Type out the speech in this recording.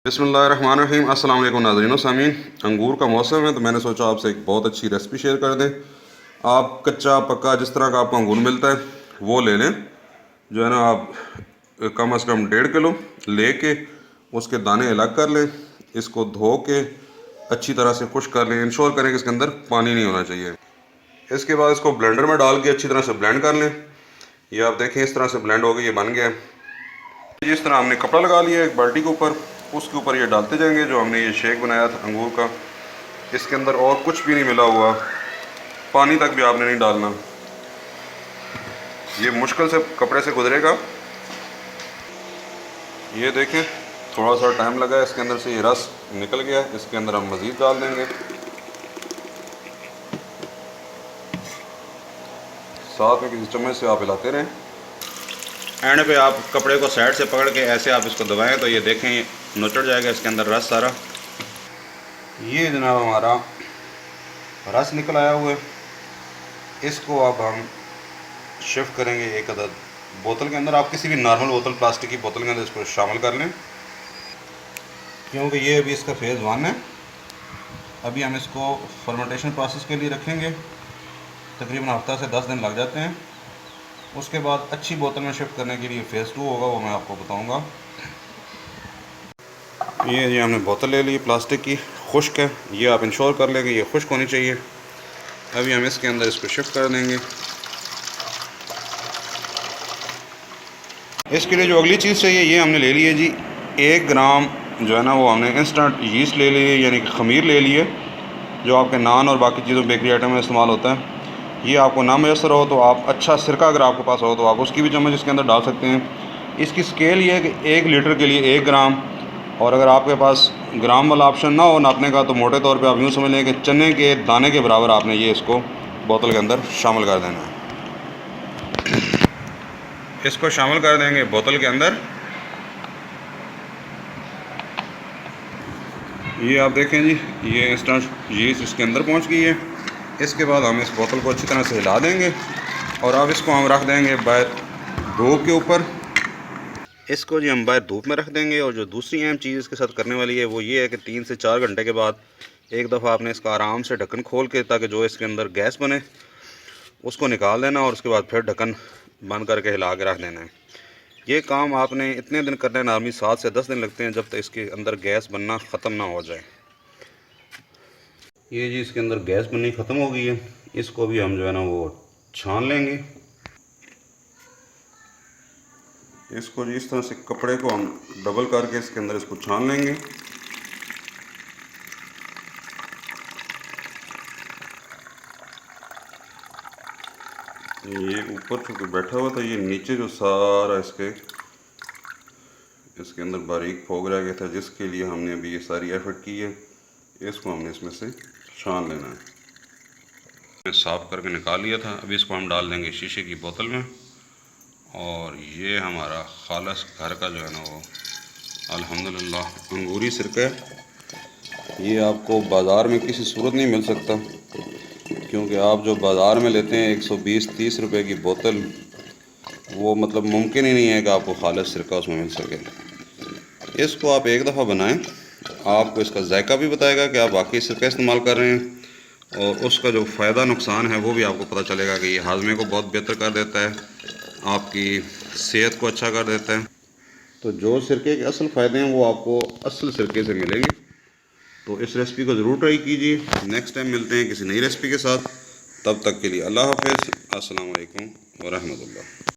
बिस्मिल्लाहिर्रहमानिर्रहीम। अस्सलाम वालेकुम नाज़रीन सामीन। अंगूर का मौसम है तो मैंने सोचा आपसे एक बहुत अच्छी रेसिपी शेयर कर दें। आप कच्चा पक्का जिस तरह का आपको अंगूर मिलता है वो ले लें। जो है ना, आप कम से कम 1.5 किलो लेके उसके दाने अलग कर लें। इसको धो के अच्छी तरह से खुश्क कर लें। इंश्योर करें कि इसके अंदर पानी नहीं होना चाहिए। इसके बाद इसको ब्लेंडर में डाल के अच्छी तरह से ब्लेंड कर लें। ये आप देखें इस तरह से ब्लेंड हो गई, ये बन गया है। जिस तरह हमने कपड़ा लगा लिया एक बाल्टी के ऊपर, उसके ऊपर ये डालते जाएंगे जो हमने ये शेक बनाया था अंगूर का। इसके अंदर और कुछ भी नहीं मिला हुआ, पानी तक भी आपने नहीं डालना। ये मुश्किल से कपड़े से गुजरेगा। ये देखें थोड़ा सा टाइम लगा है, इसके अंदर से ये रस निकल गया। इसके अंदर हम मज़ीद डाल देंगे। साथ में किसी चम्मच से आप हिलाते रहें। एंड पे आप कपड़े को साइड से पकड़ के ऐसे आप इसको दबाएं तो ये देखें ये नुचड़ जाएगा इसके अंदर रस सारा। ये जनाब हमारा रस निकल आया हुआ है। इसको अब हम शिफ्ट करेंगे एक अदद बोतल के अंदर। आप किसी भी नॉर्मल बोतल, प्लास्टिक की बोतल के अंदर इसको शामिल कर लें, क्योंकि ये अभी इसका फेज़ 1 है। अभी हम इसको फर्मेंटेशन प्रोसेस के लिए रखेंगे। तकरीबन हफ्ता से 10 दिन लग जाते हैं। उसके बाद अच्छी बोतल में शिफ्ट करने के लिए फ़ेज़ 2 होगा, वो मैं आपको बताऊंगा। ये हमने बोतल ले ली प्लास्टिक की, खुश्क है। ये आप इंश्योर कर लेंगे ये खुश्क होनी चाहिए। अभी हम इसके अंदर इसको शिफ्ट कर देंगे। इसके लिए जो अगली चीज़ चाहिए ये हमने ले ली है जी 1 ग्राम जो है ना, वो हमने इंस्टेंट यीस्ट ले ली है, यानी कि खमीर ले ली है, जो आपके नान और बाकी चीज़ों बेकरी आइटम में इस्तेमाल होता है। ये आपको ना मैसर हो तो आप अच्छा सिरका अगर आपके पास हो तो आप उसकी भी चम्मच इसके अंदर डाल सकते हैं। इसकी स्केल ये है कि 1 लीटर के लिए 1 ग्राम, और अगर आपके पास ग्राम वाला ऑप्शन ना हो नापने का तो मोटे तौर पे आप यूँ समझ लें कि चने के दाने के बराबर आपने ये इसको बोतल के अंदर शामिल कर देना है। इसको शामिल कर देंगे बोतल के अंदर। ये आप देखें जी ये इंस्टेंट यीस्ट इसके अंदर पहुंच गई है। इसके बाद हम इस बोतल को अच्छी तरह से हिला देंगे और अब इसको हम रख देंगे बाहर धूप के ऊपर। इसको जी हम बाहर धूप में रख देंगे। और जो दूसरी अहम चीज़ इसके साथ करने वाली है वो ये है कि 3 से 4 घंटे के बाद एक दफ़ा आपने इसका आराम से ढक्कन खोल के, ताकि जो इसके अंदर गैस बने उसको निकाल देना और उसके बाद फिर ढक्कन बंद करके हिला के रख देना है। ये काम आपने इतने दिन करना है, नॉर्मली 7 से 10 दिन लगते हैं जब तक इसके अंदर गैस बनना ख़त्म ना हो जाए। ये जी इसके अंदर गैस बननी ख़त्म हो गई है। इसको भी हम जो है ना वो छान लेंगे। इसको जी इस तरह से कपड़े को हम डबल करके इसके अंदर इसको छान लेंगे। ये ऊपर चूँकि बैठा हुआ था, ये नीचे जो सारा इसके अंदर बारीक फोग रह गया था, जिसके लिए हमने अभी ये सारी एफर्ट की है। इसको हमने इसमें से छान लेना है। साफ़ करके निकाल लिया था। अभी इसको हम डाल देंगे शीशे की बोतल में। और ये हमारा खालस घर का जो है ना वो अल्हम्दुलिल्लाह अंगूरी सिरका है। ये आपको बाज़ार में किसी सूरत नहीं मिल सकता, क्योंकि आप जो बाज़ार में लेते हैं 120-130 रुपए की बोतल, वो मतलब मुमकिन ही नहीं है कि आपको खालिस सिरका उसमें मिल सके। इसको आप एक दफ़ा बनाएं, आपको इसका जायका भी बताएगा कि आप वाकई सिरका इस्तेमाल कर रहे हैं, और उसका जो फ़ायदा नुकसान है वो भी आपको पता चलेगा कि ये हाजमे को बहुत बेहतर कर देता है, आपकी सेहत को अच्छा कर देता है। तो जो सिरके के असल फ़ायदे हैं वो आपको असल सिरके से मिलेंगे। तो इस रेसिपी को ज़रूर ट्राई कीजिए। नेक्स्ट टाइम मिलते हैं किसी नई रेसिपी के साथ। तब तक के लिए अल्लाह हाफ़िज़। अस्सलाम वालेकुम व रहमतुल्लाह।